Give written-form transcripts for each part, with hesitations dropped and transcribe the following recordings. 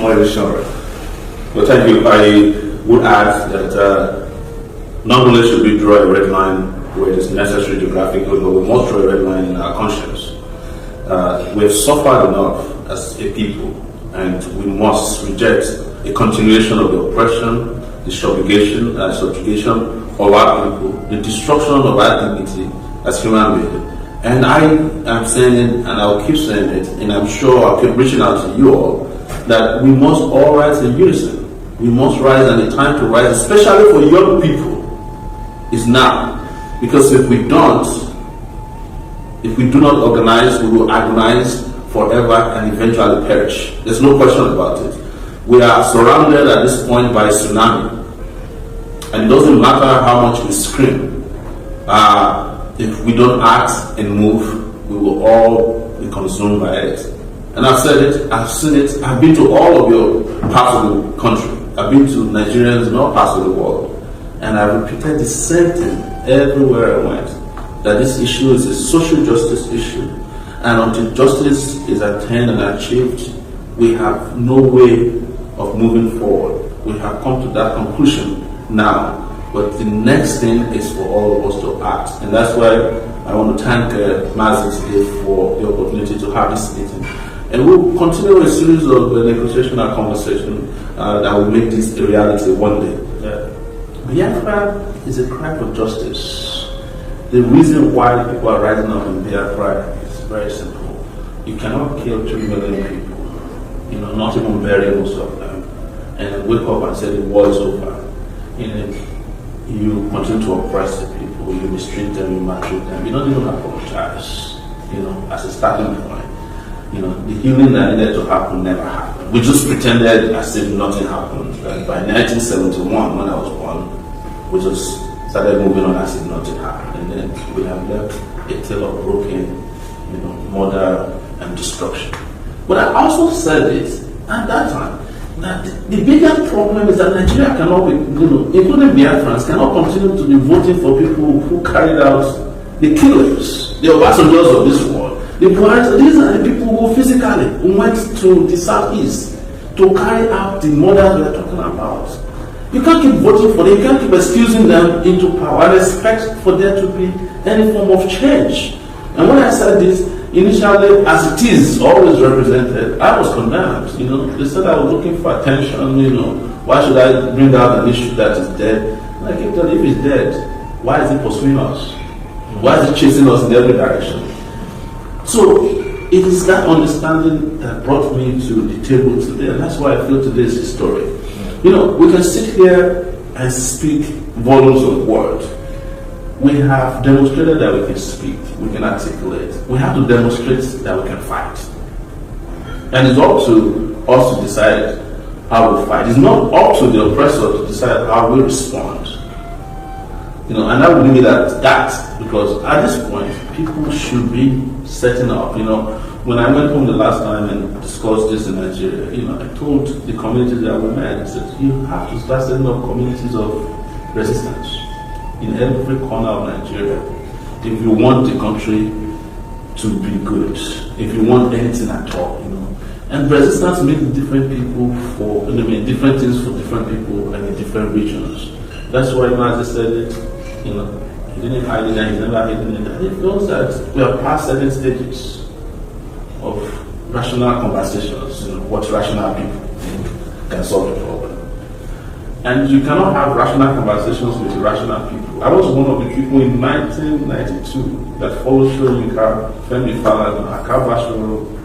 Omoyele Sowore. Well, thank you. I would add that not only should we draw a red line where it is necessary geographically, but we must draw a red line in our conscience. We have suffered enough as a people, and we must reject a continuation of the oppression, the subjugation of our people, the destruction of our dignity as human beings. And I am saying it, and I'll keep saying it, and I'm sure I'll keep reaching out to you all, that we must all rise in unison. We must rise, and the time to rise, especially for young people, is now. Because if we do not organize, we will agonize forever and eventually perish. There's no question about it. We are surrounded at this point by a tsunami. And it doesn't matter how much we scream. If we don't act and move, we will all be consumed by it. And I've said it, I've seen it, I've been to all of your parts of the country. I've been to Nigerians in all parts of the world. And I've repeated the same thing everywhere I went, that this issue is a social justice issue. And until justice is attained and achieved, we have no way of moving forward. We have come to that conclusion now. But the next thing is for all of us to act. And that's why I want to thank Mazi today for the opportunity to have this meeting. And we'll continue a series of negotiation and conversation that will make this a reality one day. Biafra is a cry for justice. The reason why people are rising up in Biafra is very simple. You cannot kill 3 million people, not even bury most of them, and wake up and say the war is over. You continue to oppress the people, you mistreat them, you maltreat them, you don't even apologize, as a starting point. The healing that needed to happen never happened. We just pretended as if nothing happened. By 1971, when I was born, we just started moving on as if nothing happened. And then we have left a tale of broken, murder and destruction. But I also said it at that time, that the biggest problem is that Nigeria cannot be, including Biafrans, cannot continue to be voting for people who carried out the killings, the Obasanjos of this world. These are the people who physically went to the southeast to carry out the murders we are talking about. You can't keep voting for them, you can't keep excusing them into power and expect for there to be any form of change. And when I said this, initially, as it is always represented, I was condemned. They said I was looking for attention, why should I bring out an issue that is dead? And I keep telling you, if it's dead, why is it pursuing us? Why is it chasing us in every direction? So, it is that understanding that brought me to the table today, and that's why I feel today is historic. We can sit here and speak volumes of words. We have demonstrated that we can speak, we can articulate. We have to demonstrate that we can fight. And it's up to us to decide how we fight. It's not up to the oppressor to decide how we respond. And I would leave it at that, because at this point, people should be setting up. When I went home the last time and discussed this in Nigeria, I told the communities that we met, I said, you have to start setting up communities of resistance in every corner of Nigeria if you want the country to be good, if you want anything at all. And resistance means different people different things for different people and in different regions. That's why Mazi said it. He didn't hide it, and he's never hidden it. And it knows that we are past certain stages of rational conversations, what rational people can solve the problem. And you cannot have rational conversations with irrational people. I was one of the people in 1992 that followed Shoyinka, Femi Falana, Akabashiro,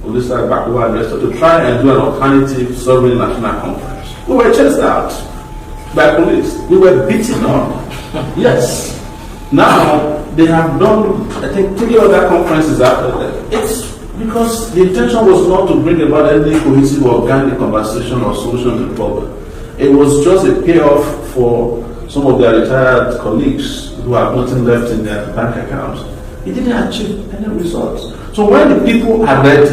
Olisa Bakuwa, and the rest to try and do an alternative sovereign national conference. We were chased out by police. We were beaten up. Yes. Now, they have done, I think, 3 other conferences after that. It's because the intention was not to bring about any cohesive or organic conversation or solution to the problem. It was just a payoff for some of their retired colleagues who have nothing left in their bank accounts. It didn't achieve any results. So when the people are ready,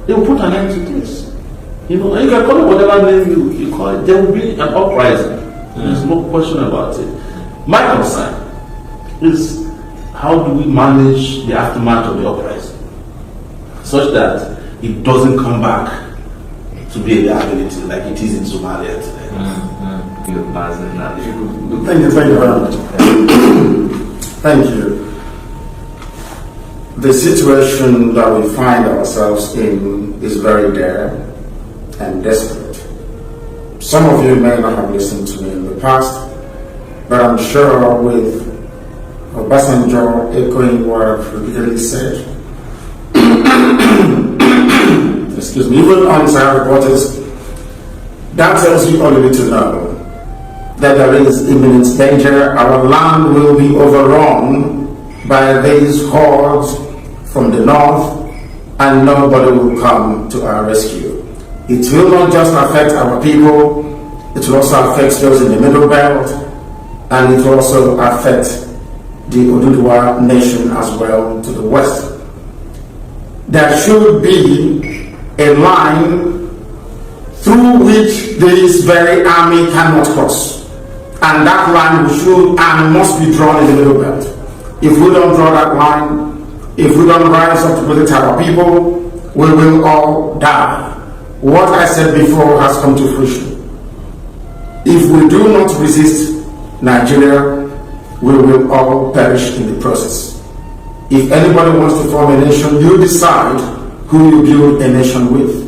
they will put an end to this. You can call it whatever name you call it. There will be an uprising. There's no question about it. My concern is how do we manage the aftermath of the uprising such that it doesn't come back to be a liability like it is in Somalia today. Thank you very much. Thank you. The situation that we find ourselves in is very dire and desperate. Some of you may not have listened to me in the past, but I'm sure with Obasanjo echoing what I've repeatedly said, excuse me, even on-site reporters, that tells you all you need to know, that there is imminent danger. Our land will be overrun by these hordes from the north, and nobody will come to our rescue. It will not just affect our people, it will also affect those in the middle belt, and it will also affect the Oduduwa nation as well to the west. There should be a line through which this very army cannot cross. And that line should and must be drawn in the middle belt. If we don't draw that line, if we don't rise up to protect our people, we will all die. What I said before has come to fruition. If we do not resist Nigeria, we will all perish in the process. If anybody wants to form a nation, you decide who you build a nation with.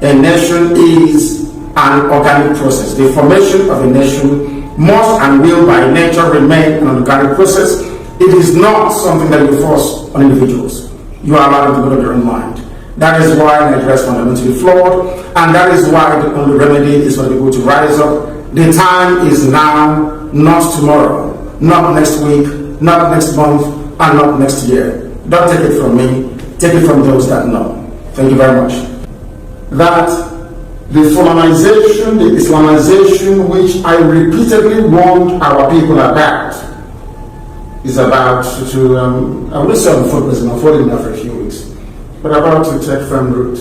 A nation is an organic process. The formation of a nation must and will by nature remain an organic process. It is not something that you force on individuals. You are allowed to go to their own mind. That is why Nigeria is fundamentally flawed, and that is why the only remedy is for people to rise up. The time is now, not tomorrow, not next week, not next month, and not next year. Don't take it from me, take it from those that know. Thank you very much. That the Fulanization, the Islamization, which I repeatedly warned our people about, is about to, I will say unfolding now for a few weeks, but about to take firm root.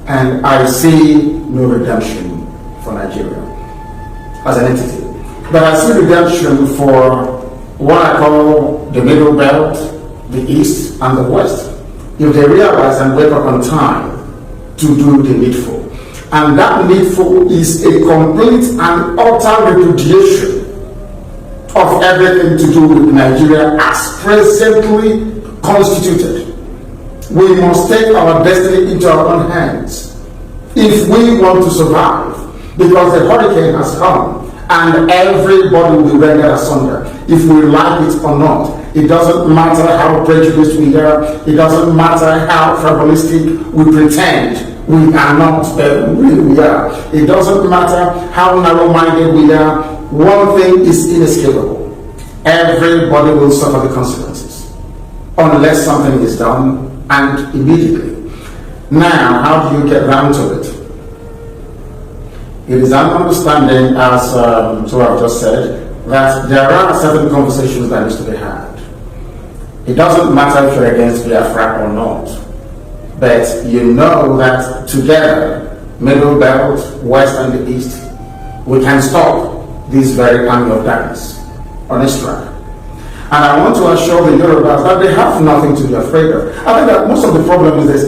And I see no redemption for Nigeria as an entity. But I see redemption for what I call the middle belt, the east, and the west, if they realize and wake up on time to do the needful. And that needful is a complete and utter repudiation of everything to do with Nigeria as presently constituted. We must take our destiny into our own hands if we want to survive, because the hurricane has come and everybody will be rendered asunder, if we like it or not. It doesn't matter how prejudiced we are, it doesn't matter how tribalistic we pretend we are not, really we are. It doesn't matter how narrow-minded we are. One thing is inescapable. Everybody will suffer the consequences unless something is done, and immediately. Now, how do you get round to it? It is an understanding, as so I've just said, that there are certain conversations that need to be had. It doesn't matter if you're against Biafra or not, but you know that together, Middle Belt, West and the East, we can stop this very army of darkness on its track. And I want to assure the Yorubas that they have nothing to be afraid of. I think that most of the problem is this.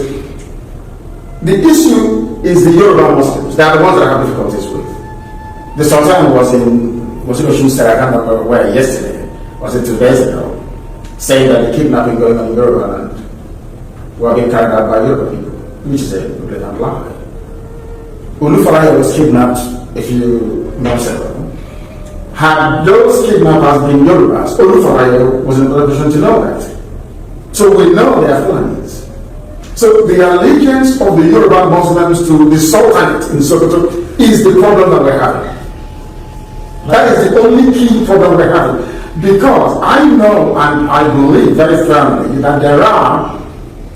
The issue is the Yoruba Muslims. They are the ones that have difficulties with. The Sultan was in Oshun State, I can't remember where, yesterday, was it 2 days ago, saying that the kidnapping going on in Yoruba land were being carried out by Yoruba people, which is a blatant lie. Olufalaye was kidnapped a few months ago. Had those kidnappers been Yorubas, Olufalaye was in a position to know that. So we know they are Fulanis. So the allegiance of the Yoruba Muslims to the Sultanate in Sokoto is the problem that we're having. That is the only key problem we're having. Because I know and I believe very firmly that there are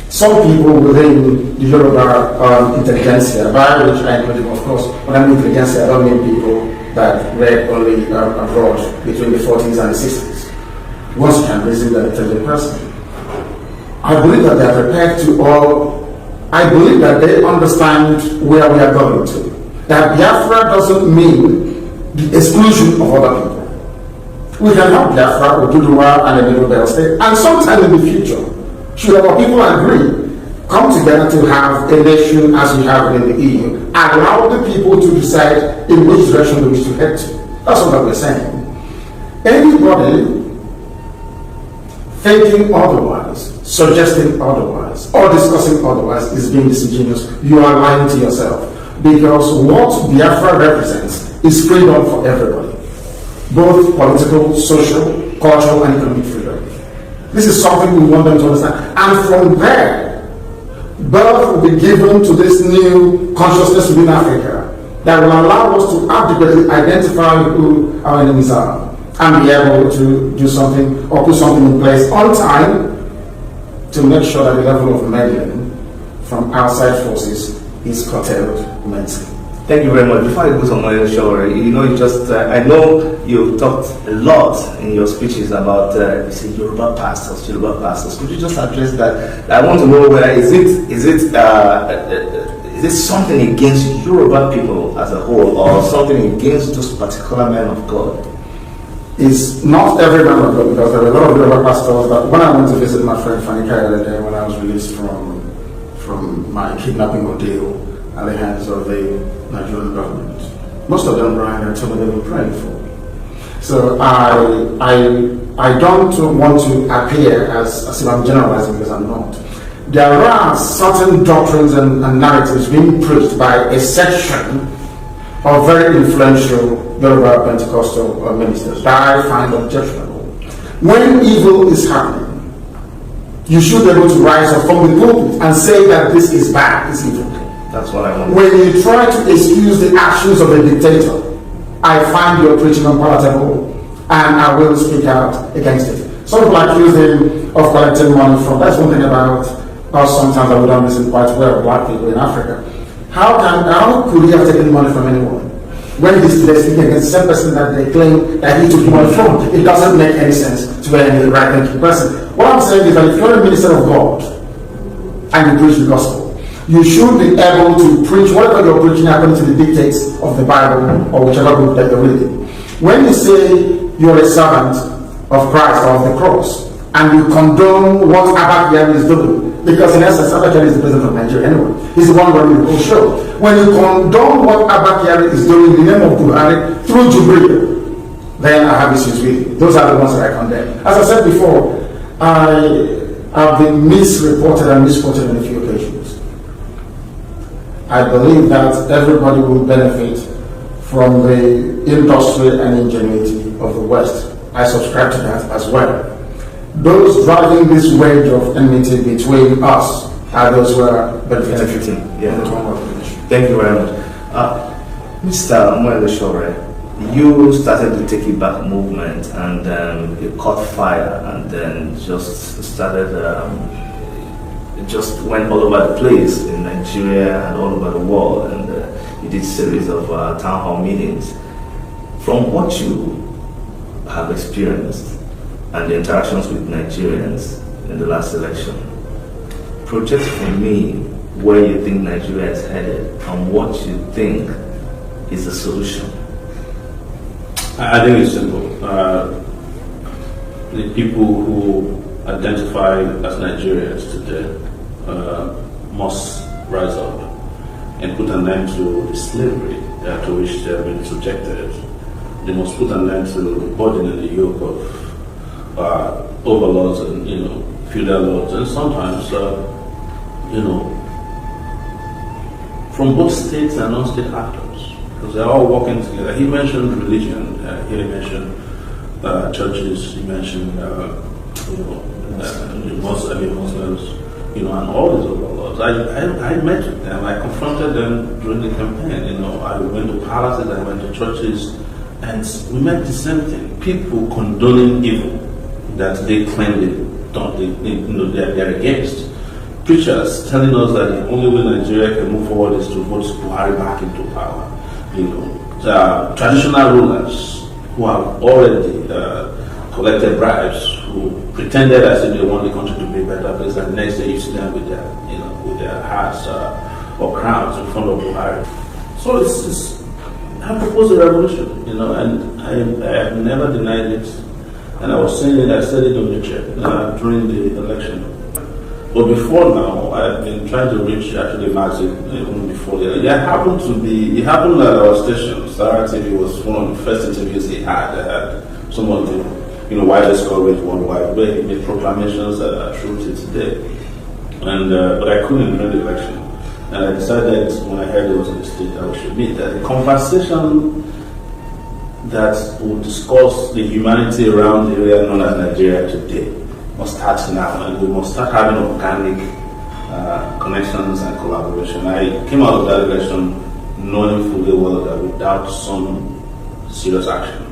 some people within the Yoruba intelligentsia, by which I include, of course, when I mean intelligentsia, I don't mean people that read only abroad between the 40s and the 60s. Once you can reason that intelligent person. I believe that they are prepared to I believe that they understand where we are going to. That Biafra doesn't mean the exclusion of other people. We can have Biafra, Oduduwa, and a Middle Belt state, and sometime in the future, should our people agree come together to have a nation as we have it in the EU, allow the people to decide in which direction they wish to head to. That's what we're saying. Anybody thinking otherwise, suggesting otherwise, or discussing otherwise is being disingenuous. You are lying to yourself. Because what Biafra represents is freedom for everybody. Both political, social, cultural, and economic freedom. This is something we want them to understand. And from there, birth will be given to this new consciousness within Africa that will allow us to adequately identify who our enemies are and be able to do something or put something in place on time to make sure that the level of meddling from outside forces is curtailed immensely. Thank you very much. Before I go to Omoyele Sowore, I know you talked a lot in your speeches about Yoruba pastors. Could you just address that? I want to know whether is it something against Yoruba people as a whole, or something against those particular men of God? It's not every man of God, because there are a lot of Yoruba pastors. But when I went to visit my friend Fanny the other day, when I was released from my kidnapping ordeal at the hands of the Nigerian government, most of them ran and told me they were praying for me. So I don't want to appear as if I'm generalizing, because I'm not. There are certain doctrines and narratives being preached by a section of very influential Yoruba Pentecostal ministers that I find objectionable. When evil is happening, you should be able to rise up from the pulpit and say that this is bad, this is evil. That's what I want. When you try to excuse the actions of a dictator, I find your preaching unpalatable, and I will speak out against it. Some people accuse him of collecting money from. That's one thing about us. Sometimes I would understand quite well black people in Africa. How could he have taken money from anyone when he's speaking against the same person that they claim that he took money from? It doesn't make any sense to any right-thinking person. What I'm saying is that if you're a minister of God and you preach the gospel, you should be able to preach whatever you're preaching according to the dictates of the Bible or whichever book that you're reading. When you say you're a servant of Christ or of the cross, and you condone what Abba is doing, because in essence, Abba is the president of Nigeria anyway. He's the one running the whole show. When you condone what Abba is doing in the name of Buhari through Jubilee, then I have issues with you. Those are the ones that I condemn. As I said before, I have been misreported and misquoted on a few occasions. I believe that everybody will benefit from the industry and ingenuity of the West. I subscribe to that as well. Those driving this wedge of enmity between us are those who are benefiting. Yeah. Thank you very much. Mr. Omoyele Sowore, you started the Take It Back movement, and it caught fire, and then just started, just went all over the place in Nigeria and all over the world, and you did a series of town hall meetings. From what you have experienced and the interactions with Nigerians in the last election, project for me where you think Nigeria is headed and what you think is the solution. I think it's simple. The people who identify as Nigerians today must rise up and put an end to the slavery to which they have been subjected. They must put an end to the burden and the yoke of overlords and feudal lords, and sometimes from both states and non-state actors, because they're all working together. He mentioned religion. He mentioned churches. He mentioned Muslims, and all these overlords. I met with them. I confronted them during the campaign. I went to palaces. I went to churches, and we met the same thing. People condoning evil that they claim they're against. Preachers telling us that the only way Nigeria can move forward is to vote Buhari back into power. Traditional rulers who have already collected bribes, who pretended as if they want the country to be a better place, and the next day you see them with their hats or crowns in front of Buhari. So I proposed a revolution, and I have never denied it. And I was saying it, I said it on the chair during the election. But before now, I've been trying to reach actually Magic even before. It happened at our station. Star TV was one of the first interviews he had. They had some of the widest coverage worldwide, where he made proclamations that are true to today. And but I couldn't during the election. And I decided when I heard it was in the state that we should meet, that the conversation that will discuss the humanity around the area known as Nigeria today must start now, and we must start having organic connections and collaboration. I came out of that election knowing fully well that without some serious action,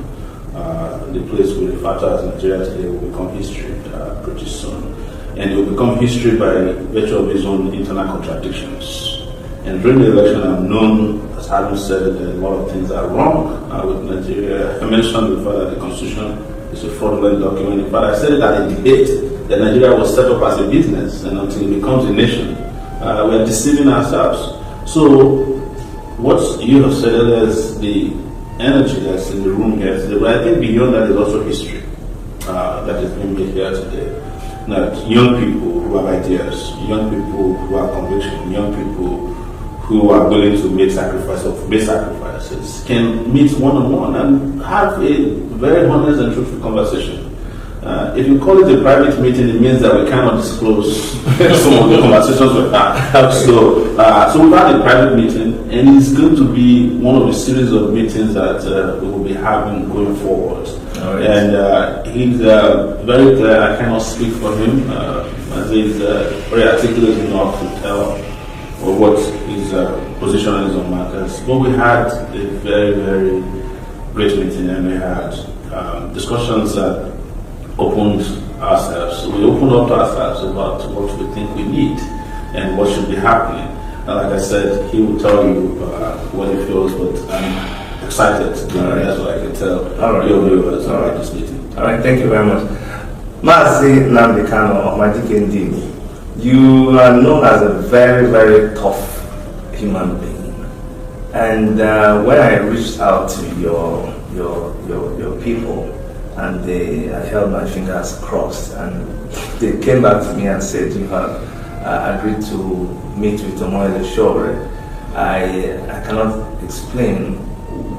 the place we refer to as Nigeria today will become history pretty soon. And it will become history by virtue of its own internal contradictions. And during the election, I'm known as having said that a lot of things are wrong with Nigeria. I mentioned before that the Constitution is a fraudulent document. In fact, I said it at a debate that Nigeria was set up as a business, and until it becomes a nation, we're deceiving ourselves. So, what you have said earlier is the energy that's in the room here today, but I think beyond that is also history that is being made here today. That young people who have ideas, young people who have conviction, young people who are willing to make sacrifices can meet one-on-one and have a very honest and truthful conversation. If you call it a private meeting, it means that we cannot disclose some of the conversations we've had. So we've had a private meeting, and it's going to be one of a series of meetings that we will be having going forward. Right. And he's very clear. I cannot speak for him, as he's very articulate enough to tell what his position is on matters. But we had a very, very great meeting, and we had discussions that opened ourselves. We opened up to ourselves about what we think we need and what should be happening. And like I said, he will tell you what he feels, but I'm excited. That's what I can tell. All right. Your viewers about this meeting. All right, thank you very much. Mazi Nnamdi Kanu, you are known as a very, very tough human being. And when I reached out to your people, and I held my fingers crossed, and they came back to me and said, you have agreed to meet with Omoyele Sowore. I cannot explain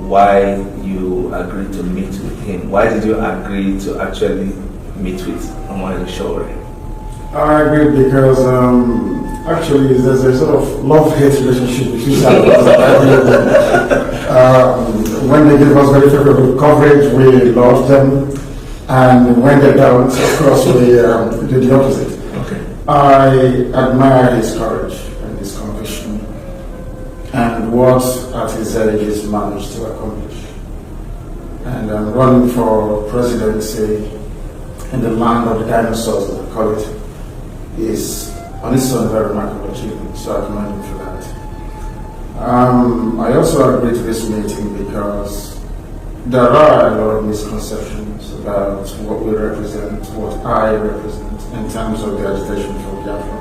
why you agreed to meet with him. Why did you agree to actually meet with Omoyele Sowore? I agree because actually there's a sort of love-hate relationship between us. When they give us very favorable coverage, we love them, and when they don't, of course, we do the opposite. Okay. I admire his courage and his conviction, and what at his age he's managed to accomplish. And running for presidency in the land of the dinosaurs, as I call it, is on its own a very remarkable achievement, so I commend him for that. I also agree to this meeting because there are a lot of misconceptions about what we represent, what I represent in terms of the agitation for Biafra,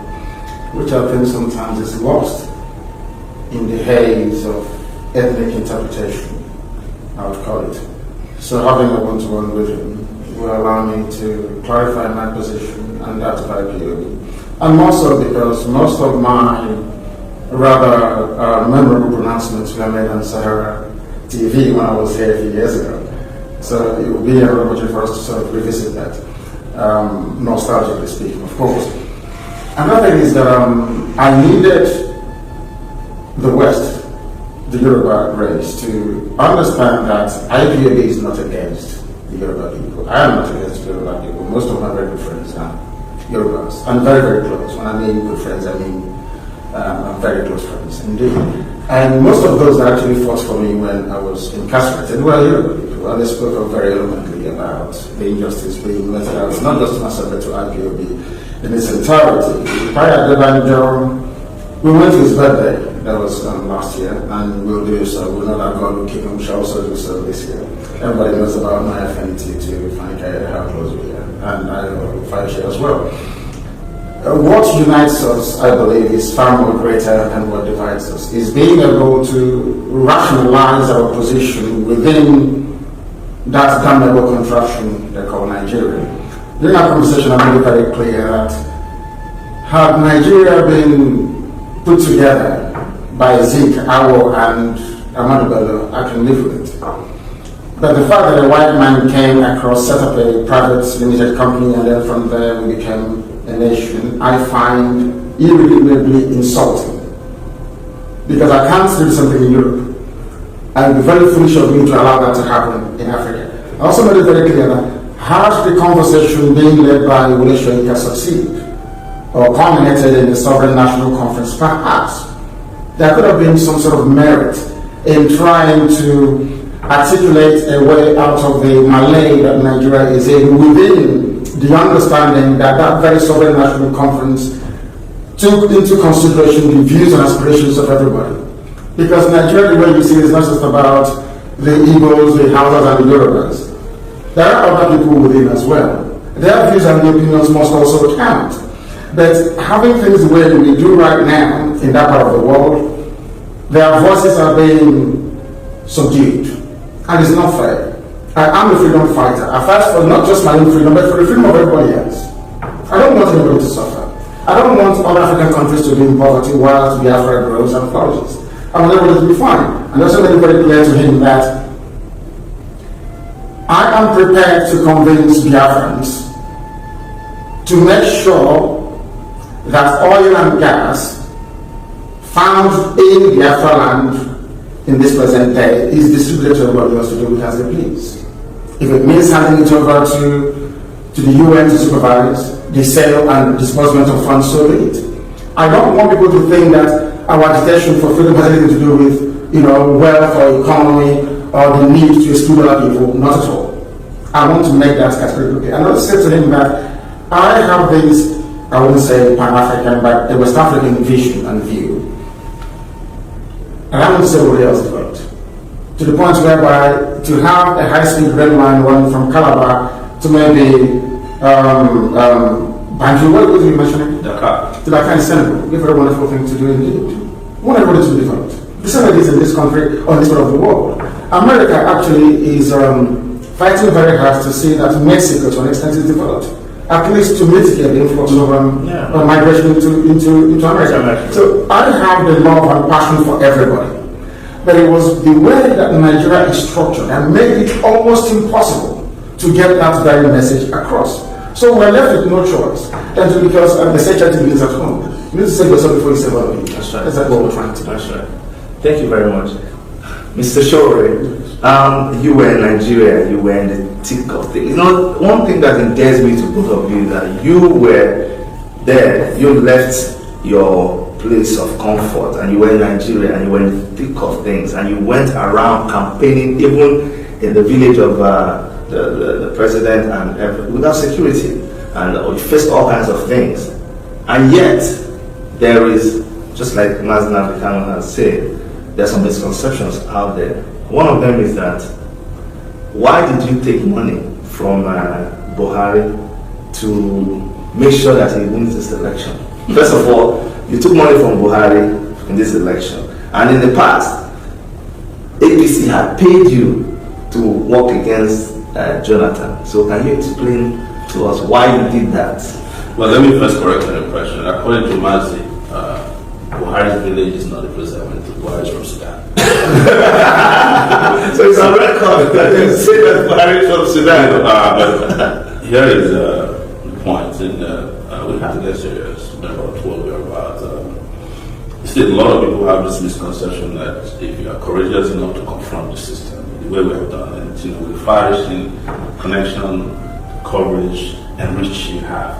which I think sometimes is lost in the haze of ethnic interpretation, I would call it. So having a one-to-one with him will allow me to clarify my position and that of IPOB. And more so because most of my rather memorable pronouncements were made on Sahara TV when I was here a few years ago. So it will be an opportunity for us to sort of revisit that, nostalgically speaking, of course. Another thing is that I needed the West, the Yoruba race, to understand that IPOB is not against the Yoruba people. I am not against the Yoruba people. Most of my very good friends are Yorubas, and very, very close. When I mean good friends, I mean very close friends indeed. And most of those actually fought for me when I was incarcerated were Yoruba people, and they spoke up very eloquently about the injustice being meted out, not just to myself, but to IPOB in its entirety. Prior to that, we went to his birthday, that was last year, and we'll do so. We know that God will keep him, shall also do so this year. Everybody knows about my affinity to Fanike, how close we are, and I fight here as well. What unites us, I believe, is far more greater than what divides us, is being able to rationalize our position within that damnable contraption they call Nigeria. During our conversation, I made it very clear that had Nigeria been put together by Zeke, Awo, and Ahmadu Bello, I can live with it. But the fact that a white man came across, set up a private limited company, and then from there we became a nation, I find irredeemably insulting. Because I can't do something in Europe. And it would be very foolish of me to allow that to happen in Africa. I also made it very clear that had the conversation being led by Wole Soyinka succeed, or culminated in the Sovereign National Conference, perhaps there could have been some sort of merit in trying to articulate a way out of the melee that Nigeria is in within the understanding that that very Sovereign National Conference took into consideration the views and aspirations of everybody. Because Nigeria, the way you see it, is not just about the Igbos, the Hausas, and the Yorubas. There are other people within as well. Their views and opinions must also count. But having things the way we do right now in that part of the world, their voices are being subdued. And it's not fair. I am a freedom fighter. I fight for not just my own freedom, but for the freedom of everybody else. I don't want anybody to suffer. I don't want other African countries to be in poverty while Biafra grows and flourishes. I want everybody to be fine. And also made it very clear to him that I am prepared to convince Biafrans to make sure that oil and gas found in Biafra land in this present day is distributed to everybody else to do it as they please. If it means handing it over to the UN to supervise the sale and disbursement of funds, so be it. I don't want people to think that our agitation for freedom has anything to do with, wealth or economy or the need to exclude other people. Not at all. I want to make that categorically clear. And I'll say to him that I have this, I wouldn't say Pan-African, but a West African vision and view. And I want to say what else developed. To the point whereby to have a high-speed rail line running from Calabar to maybe Banjul, what were you mentioning? Dakar. To Dakar in Senegal. A very wonderful thing to do indeed. We want everybody to be developed. The same is in this country or this part of the world. America actually is fighting very hard to see that Mexico to an extent is developed. At least to mitigate the influx of migration into America. So I have the love and passion for everybody. But it was the way that Nigeria is structured and made it almost impossible to get that very message across. So we're left with no choice than to, because the security is at home. You need to save yourself before you save other people. That's right. That's what we're trying to do. That's right. Thank you very much. Mr. Sowore, you were in Nigeria, you were in the thick of things. One thing that endears me to both of you is that you were there, you left your place of comfort and you were in Nigeria and you were in the thick of things and you went around campaigning even in the village of the president and without security, and you faced all kinds of things. And yet, there is, just like Nnamdi Kanu has said, there's some misconceptions out there. One of them is that, why did you take money from Buhari to make sure that he wins this election? First of all, you took money from Buhari in this election, and in the past, APC had paid you to work against Jonathan. So can you explain to us why you did that? Well, let me first correct an impression. According to Mazi, Buhari's village is not the place I went to. Buhari is from Sudan. So it's on record that you say that Buhari is from Sudan. But here is the point. We have to get serious about what we're about. A lot of people have this misconception that if you are courageous enough to confront the system, the way we have done it, with the far-reaching connection, coverage, and reach you have,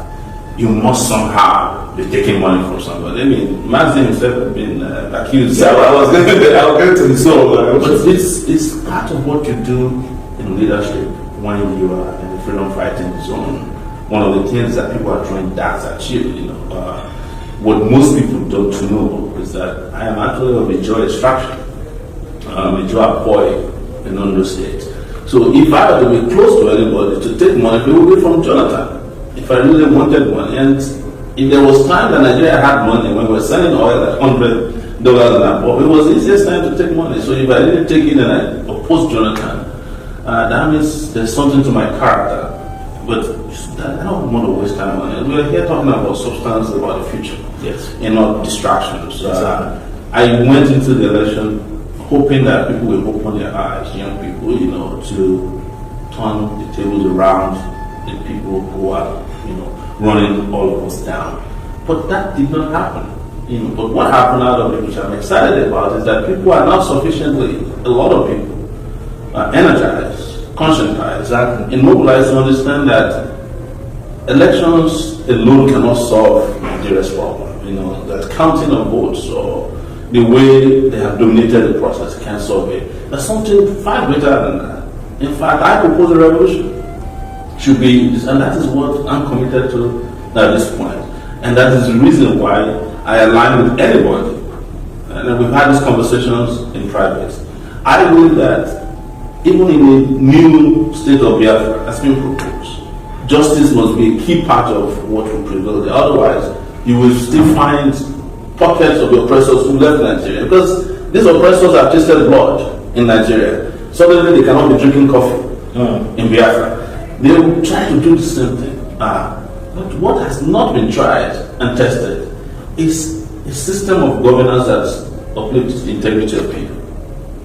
you must somehow be taking money from somebody. I mean, Mazi himself has been accused. Yeah, I was going to the soul. But it's part of what you do in leadership when you are in the freedom fighting zone. One of the things that people are throwing darts at you, what most people don't know is that I am actually of a Joy extraction. I'm a Joy boy in Ondo State. So if I were to be close to anybody to take money, it would be from Jonathan. If I really wanted money, and if there was time that Nigeria had money when we were selling oil at $100 and above, it was the easiest time to take money. So if I didn't take it and I opposed Jonathan, that means there's something to my character But I don't want to waste time on it. We're here talking about substance, about the future. Yes. And not distractions. Exactly. I went into the election hoping that people will open their eyes, young people, to turn the tables around the people who are, running all of us down. But that did not happen. But what happened out of it, which I'm excited about, is that people are now sufficiently, a lot of people, energized, conscientized, and mobilized to understand that elections alone cannot solve Nigeria's problem. That counting of votes or the way they have dominated the process can't solve it. There's something far greater than that. In fact, I propose a revolution. Should be, and that is what I'm committed to at this point. And that is the reason why I align with anybody. And we've had these conversations in private. I believe that even in a new state of Biafra that's been proposed, justice must be a key part of what will prevail there. Otherwise, you will still find pockets of the oppressors who left Nigeria. Because these oppressors have tasted blood in Nigeria. Suddenly they cannot be drinking coffee in Biafra. They will try to do the same thing. But what has not been tried and tested is a system of governance that uplifts the integrity of people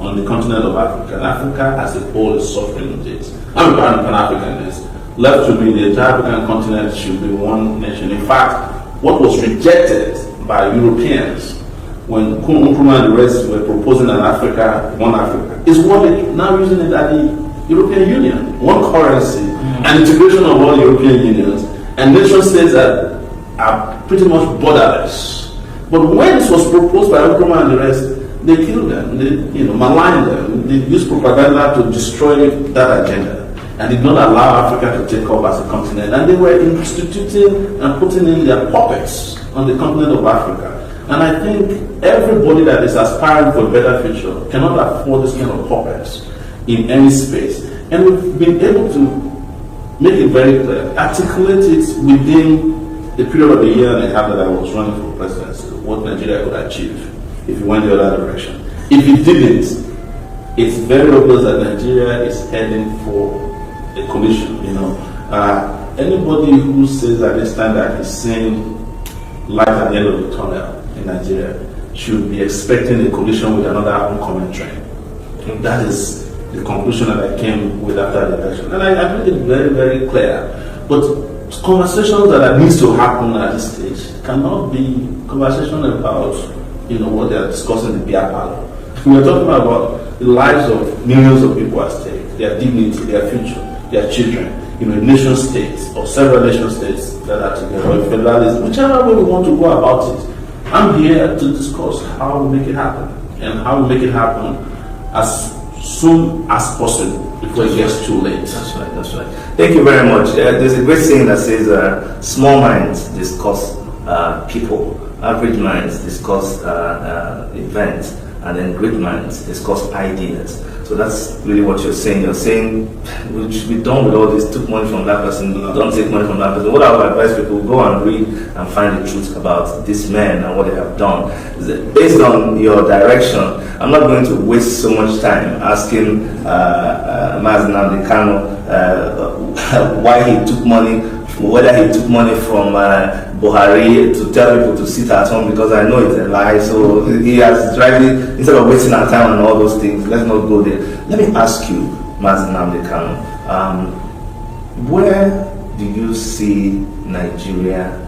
on the continent of Africa. And Africa as a whole is suffering with this. I'm Pan-Africanist. Left to me, the entire African continent should be one nation. In fact, what was rejected by Europeans when Nkrumah and the rest were proposing an Africa, one Africa, is what they're now using it at the European Union. One currency, and integration of all European unions, and nation states that are pretty much borderless. But when this was proposed by Nkrumah and the rest, they killed them, they maligned them, they used propaganda to destroy that agenda, and did not allow Africa to take up as a continent. And they were instituting and putting in their puppets on the continent of Africa. And I think everybody that is aspiring for a better future cannot afford this kind of puppets in any space. And we've been able to make it very clear, articulate it within the period of a year and a half that I was running for presidency, what Nigeria could achieve if we went the other direction. If it didn't, it's very obvious that Nigeria is heading for a collision. Anybody who says at this time that he's seeing light at the end of the tunnel in Nigeria should be expecting a collision with another oncoming train. That is the conclusion that I came with after the election. And I made it very, very clear. But conversations that needs to happen at this stage cannot be conversation about what they are discussing in the beer parlor. We are talking about the lives of millions of people at stake, their dignity, their future, their children, a nation states or several nation states that are together, or federalism, whichever way we want to go about it. I'm here to discuss how we make it happen, and how we make it happen as soon as possible before it gets too late. That's right. Thank you very much. There's a great saying that says, small minds discuss people, average minds discuss events, and then great minds discuss ideas. So that's really what you're saying. You're saying we should be done with all this, took money from that person, don't take money from that person. What I would advise people, go and read and find the truth about this man and what they have done. Based on your direction, I'm not going to waste so much time asking Nnamdi Kanu why he took money, whether he took money from Buhari to tell people to sit at home, because I know it's a lie. So he has tried it, instead of wasting our time on all those things. Let's not go there. Let me ask you, Nnamdi Kanu, where do you see Nigeria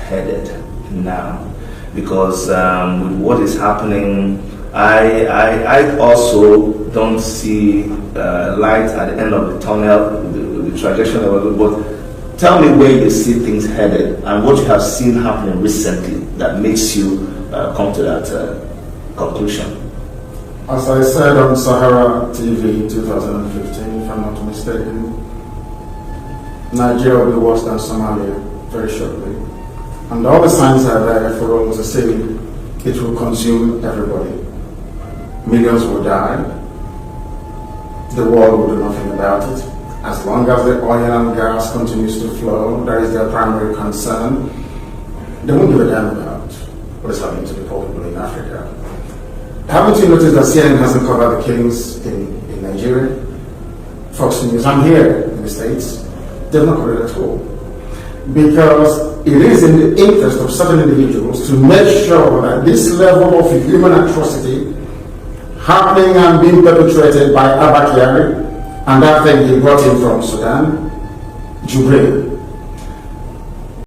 headed now? Because with what is happening, I also don't see light at the end of the tunnel, the trajectory of it, but tell me where you see things headed and what you have seen happening recently that makes you come to that conclusion. As I said on Sahara TV in 2015, if I'm not mistaken, Nigeria will be worse than Somalia very shortly. And all the signs are there for almost a city. It will consume everybody. Millions will die. The world will do nothing about it. As long as the oil and gas continues to flow, that is their primary concern. They won't give a damn about what is happening to the poor people in Africa. Haven't you noticed that CNN hasn't covered the killings in Nigeria? Fox News, I'm here in the States. They're not correct at all. Because it is in the interest of certain individuals to make sure that this level of human atrocity happening and being perpetrated by Abba Kyari and that thing he brought in from Sudan, Jubril,